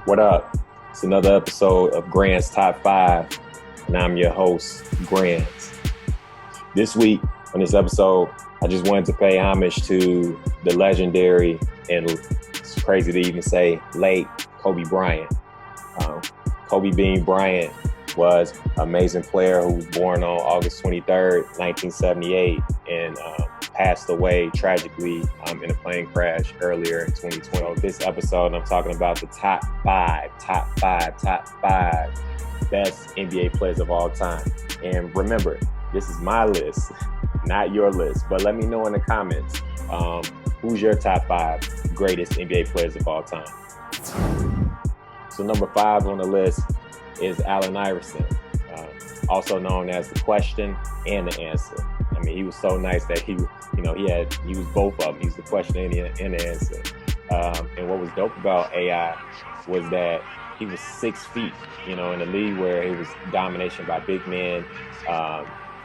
What up? It's another episode of GrandZ Top Five, and I'm your host, GrandZ. This week on this episode, I just wanted to pay homage to the legendary, and it's crazy to even say, late Kobe Bryant. Kobe Bean Bryant was an amazing player who was born on August 23rd, 1978, and passed away tragically in a plane crash earlier in 2020. This episode, I'm talking about the top five best NBA players of all time. And remember, this is my list, not your list. But let me know in the comments, who's your top five greatest NBA players of all time? So number 5 on the list is Allen Iverson, also known as the question and the answer. I mean, he was so nice that he was both of them. He was the question and the answer. And what was dope about AI was that he was 6 feet, in a league where it was domination by big men,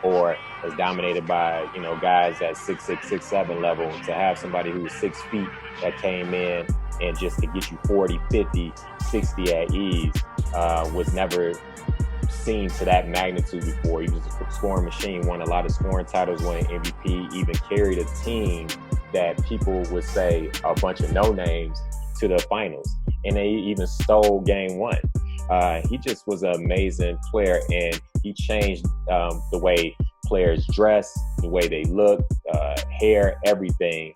or was dominated by, guys at 6'6", 6'7" level. To have somebody who was 6 feet that came in and just to get you 40, 50, 60 at ease was never seen to that magnitude before. He was a scoring machine, won a lot of scoring titles, won an MVP, even carried a team that people would say are a bunch of no-names to the finals. And they even stole game 1. He just was an amazing player, and he changed the way players dress, the way they look, hair, everything,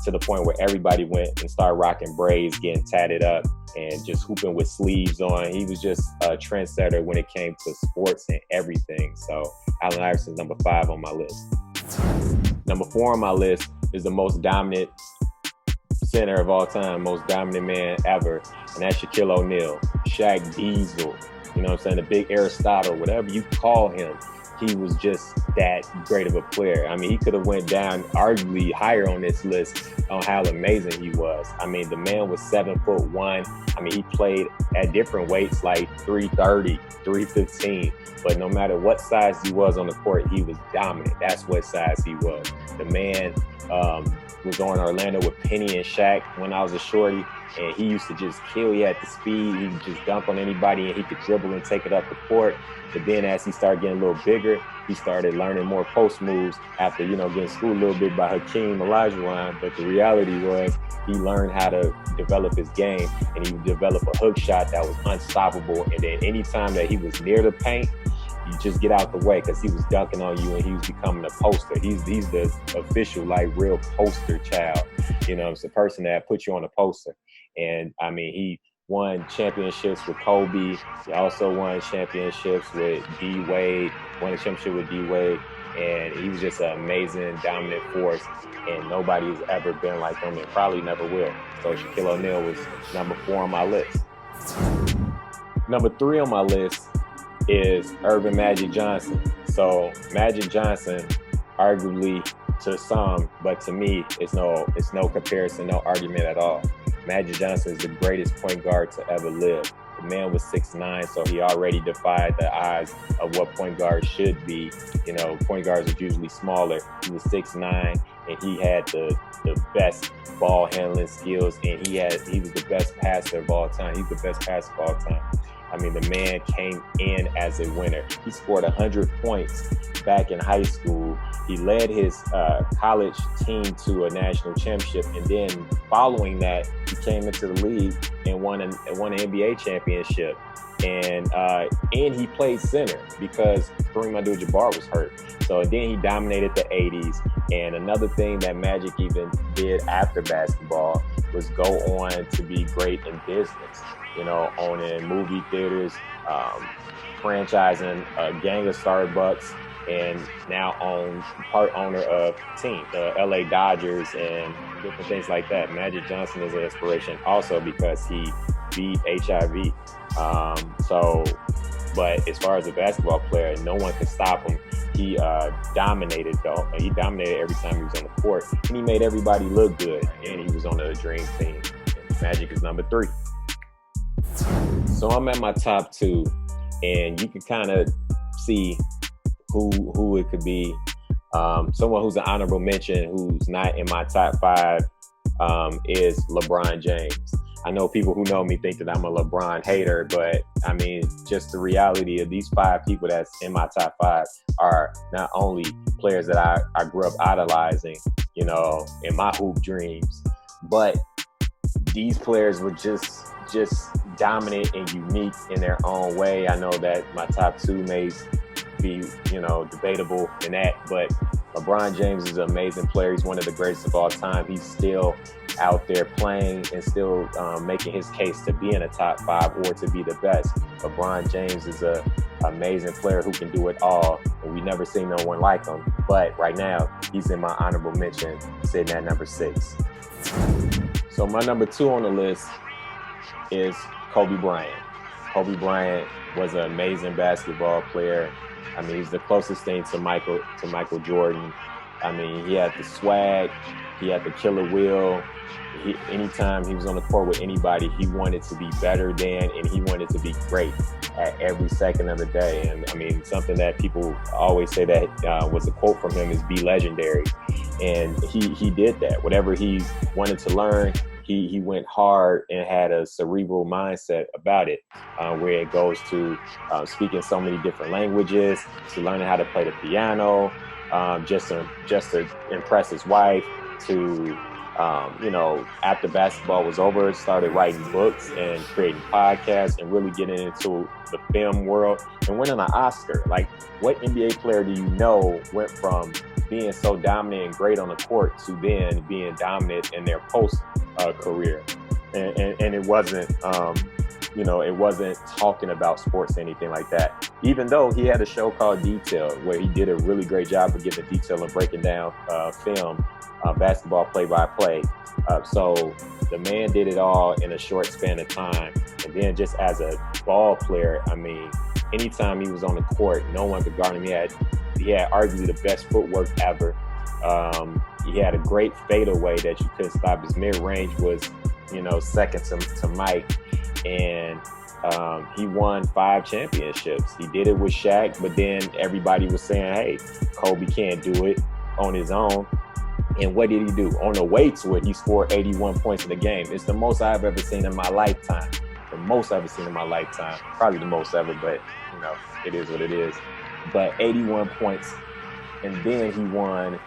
to the point where everybody went and started rocking braids, getting tatted up, and just hooping with sleeves on. He was just a trendsetter when it came to sports and everything. So Allen Iverson's number 5 on my list. Number 4 on my list is the most dominant center of all time, most dominant man ever, and that's Shaquille O'Neal, Shaq Diesel. You know what I'm saying? The big Aristotle, whatever you call him. He was just that great of a player. I mean, he could have went down arguably higher on this list on how amazing he was. I mean, the man was 7'1". I mean, he played at different weights, like 330, 315. But no matter what size he was on the court, he was dominant. That's what size he was. The man was on Orlando with Penny and Shaq when I was a shorty, and he used to just kill. He had the speed. He could just dunk on anybody, and he could dribble and take it up the court. But then as he started getting a little bigger, he started learning more post moves after, getting schooled a little bit by Hakeem Olajuwon. But the reality was he learned how to develop his game, and he would develop a hook shot that was unstoppable. And then anytime that he was near the paint, you just get out the way, because he was dunking on you and he was becoming a poster. He's the official, real poster child. It's the person that puts you on a poster. And I mean, he won championships with Kobe. He also won championships with D-Wade, won a championship with D-Wade. And he was just an amazing, dominant force. And nobody's ever been like him, and probably never will. So Shaquille O'Neal was number 4 on my list. Number 3 on my list is Earvin Magic Johnson. So Magic Johnson, arguably to some, but to me, it's no comparison, no argument at all. Magic Johnson is the greatest point guard to ever live. The man was 6'9", so he already defied the odds of what point guards should be. Point guards are usually smaller. He was 6'9", and he had the best ball handling skills, and he was the best passer of all time. He's the best passer of all time. I mean, the man came in as a winner. He scored 100 points back in high school. He led his college team to a national championship, and then following that, he came into the league and won an NBA championship. And he played center because Kareem Abdul-Jabbar was hurt. So then he dominated the 80s. And another thing that Magic even did after basketball was go on to be great in business. Owning movie theaters, franchising a gang of Starbucks, and now part owner of team, the LA Dodgers, and different things like that. Magic Johnson is an inspiration also because he beat HIV. But as far as a basketball player, no one could stop him. He dominated, though. He dominated every time he was on the court, and he made everybody look good. And he was on the dream team. Magic is number 3. So I'm at my top two, and you can kind of see who it could be. Someone who's an honorable mention who's not in my top five is LeBron James. I know people who know me think that I'm a LeBron hater, but I mean, just the reality of these five people that's in my top five are not only players that I grew up idolizing, you know, in my hoop dreams, but these players were just dominant and unique in their own way. I know that my top two may be, you know, debatable in that, but LeBron James is an amazing player. He's one of the greatest of all time. He's still out there playing and still making his case to be in a top five or to be the best. LeBron James is an amazing player who can do it all, and we never seen no one like him. But right now, he's in my honorable mention, sitting at number 6. So my number 2 on the list is Kobe Bryant. Kobe Bryant was an amazing basketball player. I mean, he's the closest thing to Michael Jordan. I mean, he had the swag, he had the killer will. Anytime he was on the court with anybody, he wanted to be better than, and he wanted to be great at every second of the day. And I mean, something that people always say that was a quote from him is "Be legendary," and he did that. Whatever he wanted to learn, he went hard and had a cerebral mindset about it, where it goes to speaking so many different languages, to learning how to play the piano, just to impress his wife, to you know, after basketball was over, started writing books and creating podcasts and really getting into the film world and winning an Oscar. Like, what NBA player do you know went from being so dominant and great on the court to then being dominant in their post career? And it wasn't, you know, it wasn't talking about sports or anything like that. Even though he had a show called Detail, where he did a really great job of giving detail and breaking down film, basketball play-by-play. So the man did it all in a short span of time. And then just as a ball player, I mean, anytime he was on the court, no one could guard him. He had arguably the best footwork ever. He had a great fadeaway that you couldn't stop. His mid-range was, you know, second to Mike. And he won 5 championships. He did it with Shaq, but then everybody was saying, hey, Kobe can't do it on his own. And what did he do? On the way to it, he scored 81 points in the game. It's the most I've ever seen in my lifetime. The most I've ever seen in my lifetime. Probably the most ever, but, you know, it is what it is. But 81 points. And then he won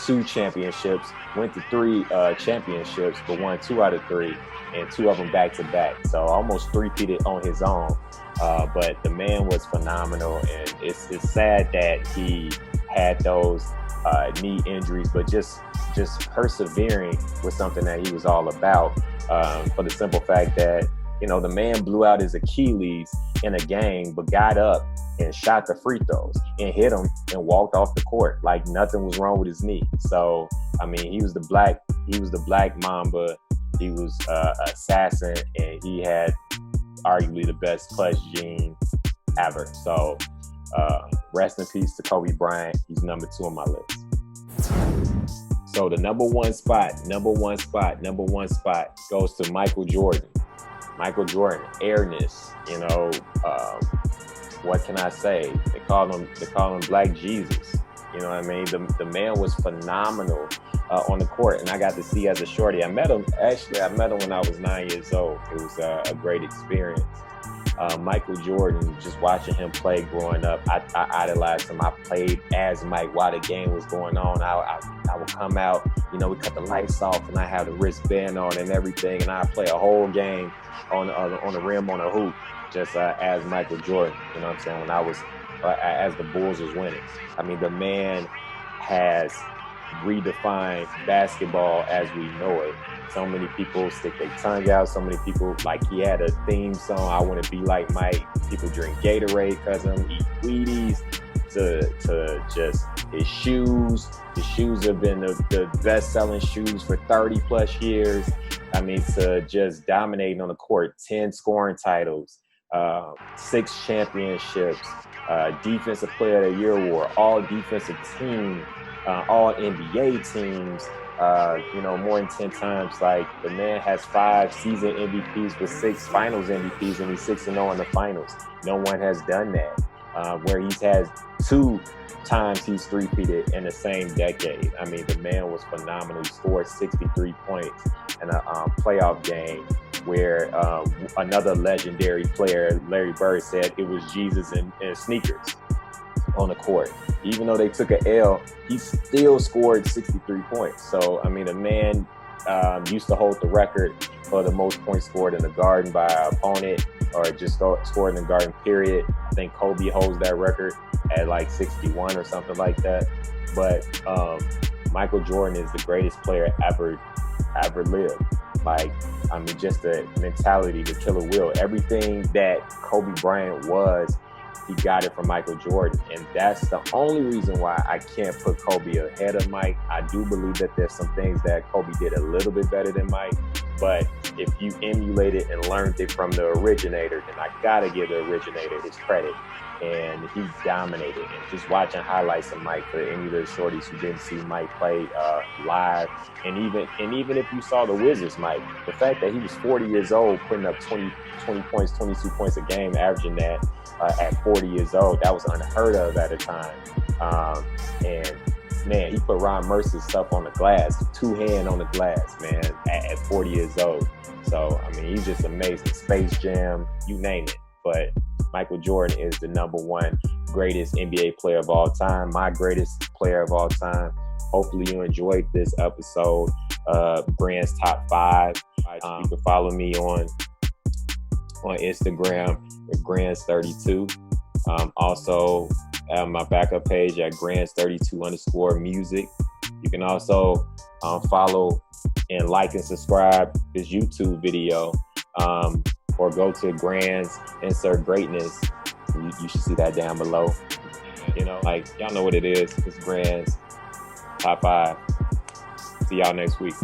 2 championships, went to 3 championships, but won 2 out of 3, and 2 of them back-to-back. So almost 3-peated on his own. But the man was phenomenal, and it's sad that he had those knee injuries, but just persevering was something that he was all about, for the simple fact that, you know, the man blew out his Achilles in a game, but got up and shot the free throws and hit them and walked off the court like nothing was wrong with his knee. So, I mean, he was the black Mamba. He was assassin, and he had arguably the best clutch gene ever. So, rest in peace to Kobe Bryant. He's number 2 on my list. So the number one spot goes to Michael Jordan. Michael Jordan, airness, you know, what can I say? They call him Black Jesus. You know what I mean? The man was phenomenal on the court, and I got to see as a shorty. I met him when I was 9 years old. It was a great experience. Michael Jordan, just watching him play growing up, I idolized him. I played as Mike while the game was going on. I would come out, you know, we cut the lights off, and I have the wristband on and everything, and I play a whole game on the rim on a hoop, just as Michael Jordan. You know what I'm saying? When I was as the Bulls was winning. I mean, the man has redefined basketball as we know it. So many people stick their tongue out. So many people, like, he had a theme song, I want to be like Mike. People drink Gatorade because of him, eat Wheaties, to just his shoes. His shoes have been the best-selling shoes for 30 plus years. I mean, to just dominating on the court, 10 scoring titles, 6 championships, Defensive Player of the Year award, all defensive team, all NBA teams. more than 10 times. Like, the man has 5 season MVPs with 6 finals MVPs, and he's 6-0 in the finals. No one has done that. Where he's had 2 times he's three-peated in the same decade. I mean, the man was phenomenal. He scored 63 points in a playoff game where another legendary player, Larry Bird, said it was Jesus and sneakers on the court. Even though they took an L, he still scored 63 points. So, I mean, the man used to hold the record for the most points scored in the Garden by an opponent, or just scored in the Garden, period. I think Kobe holds that record at like 61 or something like that. But Michael Jordan is the greatest player ever lived. Like, I mean, just the mentality, the killer will, everything that Kobe Bryant was, he got it from Michael Jordan. And that's the only reason why I can't put Kobe ahead of Mike. I do believe that there's some things that Kobe did a little bit better than Mike. But if you emulated and learned it from the originator, then I gotta give the originator his credit. And he dominated. And just watching highlights of Mike, for any of the shorties who didn't see Mike play live, and even if you saw the Wizards Mike, the fact that he was 40 years old, putting up 20 points, 22 points a game, averaging that at 40 years old, that was unheard of at the time. And man, he put Ron Mercer's stuff on the glass, 2-hand on the glass, man, at 40 years old. So, I mean, he's just amazing. Space Jam, you name it. But Michael Jordan is the #1 greatest NBA player of all time, my greatest player of all time. Hopefully you enjoyed this episode of GrandZ Top 5. You can follow me on Instagram at GrandZ32. Also, my backup page at GrandZ32_music. You can also follow and like and subscribe this YouTube video, or go to GrandZ, insert greatness. You should see that down below. Like, y'all know what it is. It's GrandZ Top 5. See y'all next week.